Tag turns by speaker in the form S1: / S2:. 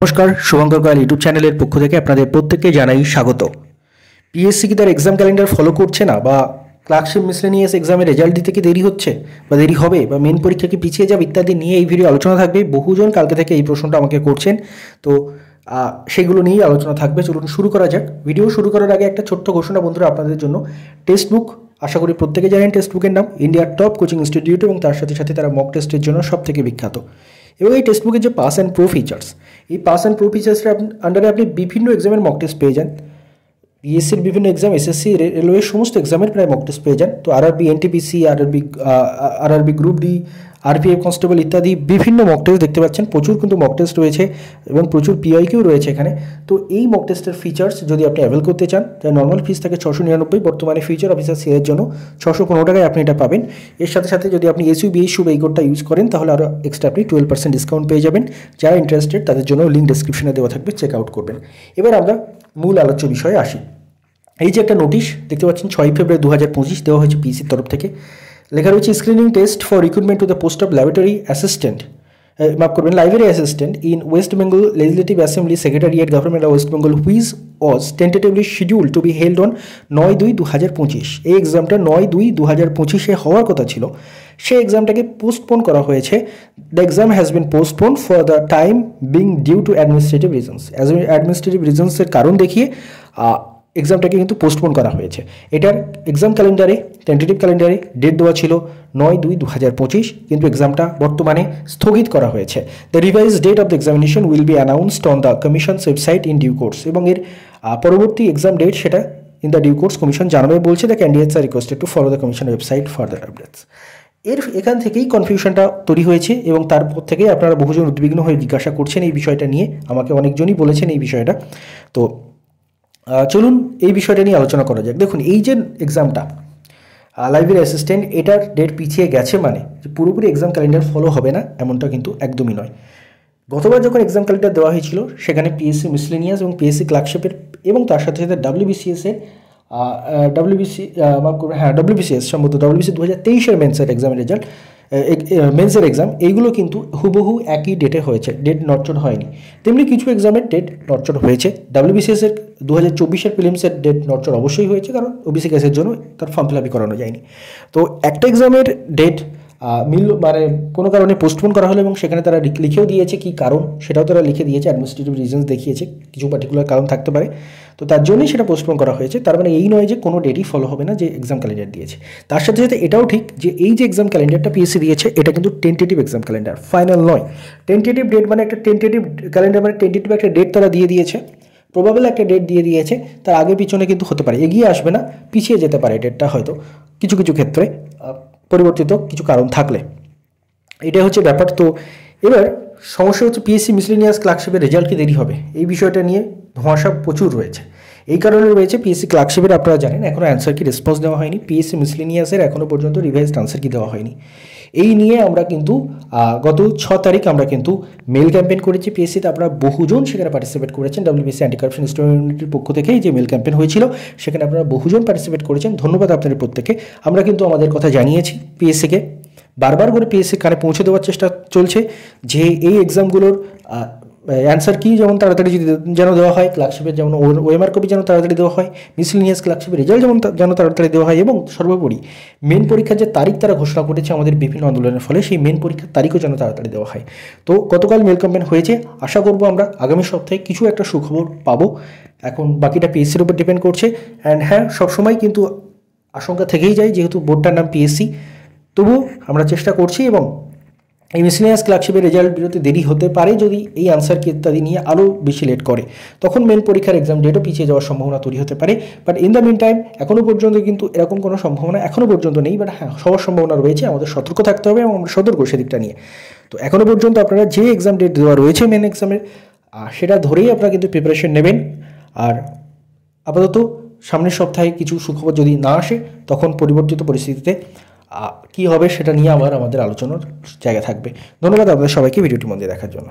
S1: নমস্কার, শুভঙ্কর কয়াল ইউটিউব চ্যানেলের পক্ষ থেকে আপনাদের প্রত্যেককে জানাই স্বাগত। পিএসসি কি তার এক্সাম ক্যালেন্ডার ফলো করছে না, বা ক্লার্কশিপ মিসলেনিয়াস এক্সামের রেজাল্ট দিতে কি দেরি হচ্ছে বা দেরি হবে, বা মেন পরীক্ষা কি পিছিয়ে যাবে ইত্যাদি নিয়ে এই ভিডিও আলোচনা থাকবে। বহুজন কালকে থেকে এই প্রশ্নটা আমাকে করছেন, তো সেগুলো নিয়েই আলোচনা থাকবে। চলুন শুরু করা যাক। ভিডিও শুরু করার আগে একটা ছোট্ট ঘোষণা বন্ধুরা, আপনাদের জন্য টেক্সট বুক, আশা করি প্রত্যেকে জানেন টেক্সট বুকের নাম ইন্ডিয়ার টপ কোচিং ইনস্টিটিউট, এবং তার সাথে সাথে তারা মক টেস্টের জন্য সব থেকে বিখ্যাত। এবং এই টেক্সট বুকের যে পাস অ্যান্ড প্রো ফিচার্স, এই পাস অ্যান্ড প্রো ফিচার্সের আন্ডারে আপনি বিভিন্ন এক্সামের মক টেস্ট পেয়ে যান। পিএসসির বিভিন্ন এক্সাম, এসএসসি, রেলওয়ে সমস্ত এক্সামের প্রায় মক টেস্ট পেয়ে যান। তো RRB, NTPC, RRB group D, RPF constable ইত্যাদি বিভিন্ন মক টেস্ট দেখতে পাচ্ছেন। প্রচুর কিন্তু মক টেস্ট রয়েছে এবং প্রচুর পিআইকিউ রয়েছে এখানে। তো এই মক টেস্টের ফিচার্স যদি আপনি অ্যাভেল করতে চান, তাহলে নর্মাল ফিস থাকে 699, বর্তমানে ফিচার অফিসার সেলের জন্য 615 টাকায় আপনি এটা পাবেন। এর সাথে সাথে যদি আপনি এসইউবিএইচুব এই কোডটা ইউজ করেন, তাহলে আরও এক্সট্রা আপনি 12% ডিসকাউন্ট পেয়ে যাবেন। যারা ইন্টারেস্টেড তাদের জন্য লিঙ্ক ডেসক্রিপশনে দেওয়া থাকবে, চেক আউট করবেন। এবার আমরা মূল আলোচ্য বিষয়ে আসি। এই যে একটা নোটিশ দেখতে পাচ্ছেন, 6 ফেব্রুয়ারি 2025 দেওয়া হয়েছে পিএসসির তরফ থেকে। লেখা রয়েছে screening test for recruitment to the post of laboratory assistant, মাফ করবেন, library assistant in West Bengal legislative assembly secretariat government of West Bengal, which was tentatively schedule to be held on 9/2/2025। এই এক্সামটা 9/2/2025 হওয়ার কথা ছিল, সেই এক্সামটাকে পোস্টপোন করা হয়েছে। The exam has been postpone for the time being due to administrative reasons. Administrative রিজনসের কারণ দেখিয়ে এক্সামটাকে কিন্তু পোস্টপোন করা হয়েছে। এটার এক্সাম ক্যালেন্ডারে, টেন্টেটিভ ক্যালেন্ডারে ডেট দেওয়া ছিল 9/2/2025, কিন্তু এক্সামটা বর্তমানে স্থগিত করা হয়েছে। The revise date of the examination will be announced on the commission's website in due course. এবং এর পরবর্তী এক্সাম ডেট সেটা in the due course commission জানাবে বলছে। The candidates are requested to follow the commission website for the updates. এখান থেকেই কনফিউশনটা তৈরি হয়েছে, এবং তারপর থেকেই আপনারা বহুজন উদ্বিগ্ন হয়ে জিজ্ঞাসা করছেন এই বিষয়টা নিয়ে। আমাকে অনেকজনই বলেছেন এই বিষয়টা। তো চলুন এই বিষয়টা নিয়ে আলোচনা করা যাক। দেখুন, এই যে এক্সামটা লাইব্রেরি অ্যাসিস্ট্যান্ট, এটার ডেট পিছিয়ে গেছে মানে যে পুরোপুরি এক্সাম ক্যালেন্ডার ফলো হবে না এমনটা কিন্তু একদমই নয়। গতবার যখন এক্সাম ক্যালেন্ডার দেওয়া হয়েছিল, সেখানে পিএসসি মিসলেনিয়াস এবং পিএসসি ক্লার্কশিপের এবং তার সাথে সাথে ডাব্লিউবিসিএসের ডাব্লিউবিসিএস সম্ভবত ডাব্লিউবিসি 2023-এর মেন্সের এক্সামের রেজাল্ট, মেন্সের এক্সাম, এইগুলো কিন্তু হুবহু একই ডেটে হয়েছে, ডেট নড়চড় হয়নি। তেমনি কিছু এক্সামের ডেট নড়চড় হয়েছে। ডাব্লিউবিসিএসের 2024-এর প্রিলিমসের ডেট নড়চড় অবশ্যই হয়েছে, কারণ ওবিসি কেসের জন্য তার ফর্ম ফিল আপই করানো যায়নি। তো একটা এক্সামের ডেট মানে কোনো কারণে পোস্টপোন করা হলো, এবং সেখানে তারা লিখেও দিয়েছে কী কারণ, সেটাও তারা লিখে দিয়েছে, অ্যাডমিনিস্ট্রেটিভ রিজনস দেখিয়েছে, কিছু পার্টিকুলার কারণ থাকতে পারে। তো তার জন্যই সেটা পোস্টপোন করা হয়েছে। তার মানে এই নয় যে কোনো ডেটই ফলো হবে না যে এক্সাম ক্যালেন্ডার দিয়েছে। তার সাথে সাথে এটাও ঠিক যে এই যে এক্সাম ক্যালেন্ডারটা পিএসসি দিয়েছে, এটা কিন্তু টেন্টেটিভ এক্সাম ক্যালেন্ডার, ফাইনাল নয়। টেন্টেটিভ ডেট মানে একটা টেন্টেটিভ ক্যালেন্ডার, মানে টেন্টেটিভ একটা ডেট তারা দিয়ে দিয়েছে, প্রবাবল একটা ডেট দিয়ে দিয়েছে। তার আগে পিছনে কিন্তু হতে পারে, এগিয়ে আসবে না, পিছিয়ে যেতে পারে ডেটটা, হয়তো কিছু কিছু ক্ষেত্রে পরিবর্তিত কিছু কারণ থাকলে। এটাই হচ্ছে ব্যাপার। তো এবার সমস্যা হচ্ছে পিএসসি মিসলেনিয়াস ক্লার্কশিপের রেজাল্ট কি দেরি হবে, এই বিষয়টা নিয়ে ধোঁয়াশা প্রচুর রয়েছে। এই কারণে রয়েছে পিএসসি ক্লার্কশিপের, আপনারা জানেন এখনও অ্যান্সার কি রেসপন্স দেওয়া হয়নি, পিএসসি মিসলেনিয়াসের এখনও পর্যন্ত রিভাইজড আনসার কি দেওয়া হয়নি। এই নিয়ে আমরা কিন্তু গত 6 তারিখ আমরা কিন্তু মেল ক্যাম্পেইন করেছি পিএসসিতে। আপনারা বহুজন সেখানে পার্টিসিপেট করেছেন। ডাব্লিউবিসি অ্যান্টি কারাপশন স্টুডেন্ট ইউনিটির পক্ষ থেকেই যে মেল ক্যাম্পেইন হয়েছিল, সেখানে আপনারা বহুজন পার্টিসিপেট করেছেন, ধন্যবাদ আপনাদের প্রত্যেকে। আমরা কিন্তু আমাদের কথা জানিয়েছি পিএসসিকে, বারবার করে পিএসসি কানে পৌঁছে দেওয়ার চেষ্টা চলছে যে এই এক্সামগুলোর অ্যান্সার কি যেমন তাড়াতাড়ি যেন দেওয়া হয়, ক্লার্কশিপের যেমন ওএমআর কপি যেন তাড়াতাড়ি দেওয়া হয়, মিসলেনিয়াস ক্লার্কশিপের রেজাল্ট যেন তাড়াতাড়ি দেওয়া হয়, এবং সর্বোপরি মেন পরীক্ষার যে তারিখ তারা ঘোষণা করেছে আমাদের বিভিন্ন আন্দোলনের ফলে, সেই মেন পরীক্ষার তারিখও যেন তাড়াতাড়ি দেওয়া হয়। তো গতকাল মেল ক্যাম্পেইন হয়েছে, আশা করবো আমরা আগামী সপ্তাহে কিছু একটা সুখবর পাবো। এখন বাকিটা পিএসসির উপর ডিপেন্ড করছে। অ্যান্ড হ্যাঁ, সবসময় কিন্তু আশঙ্কা থেকেই যায়, যেহেতু বোর্ডটার নাম পিএসসি, তবুও আমরা চেষ্টা করছি। এবং এই মিসলেনিয়াস ক্লার্কশিপের রেজাল্ট বেরোতে দেরি হতে পারে যদি এই আনসার কি ইত্যাদি নিয়ে আরও বেশি লেট করে, তখন মেন পরীক্ষার এক্সাম ডেটও পিছিয়ে যাওয়ার সম্ভাবনা তৈরি হতে পারে। But in the meantime এখনও পর্যন্ত কিন্তু এরকম কোনো সম্ভাবনা এখনও পর্যন্ত নেই। বাট হ্যাঁ, সবার সম্ভাবনা রয়েছে, আমাদের সতর্ক থাকতে হবে এবং আমরা সতর্ক সেদিকটা নিয়ে। তো এখনও পর্যন্ত আপনারা যে এক্সাম ডেট দেওয়া রয়েছে মেন এক্সামের, সেটা ধরেই আপনারা কিন্তু প্রিপারেশন নেবেন। আর আপাতত সামনের সপ্তাহে কিছু সুখবর যদি না আসে, তখন পরিবর্তিত পরিস্থিতিতে কী হবে সেটা নিয়ে আবার আমাদের আলোচনার জায়গা থাকবে। ধন্যবাদ আপনাদের সবাইকে ভিডিওটি মন দিয়ে দেখার জন্য।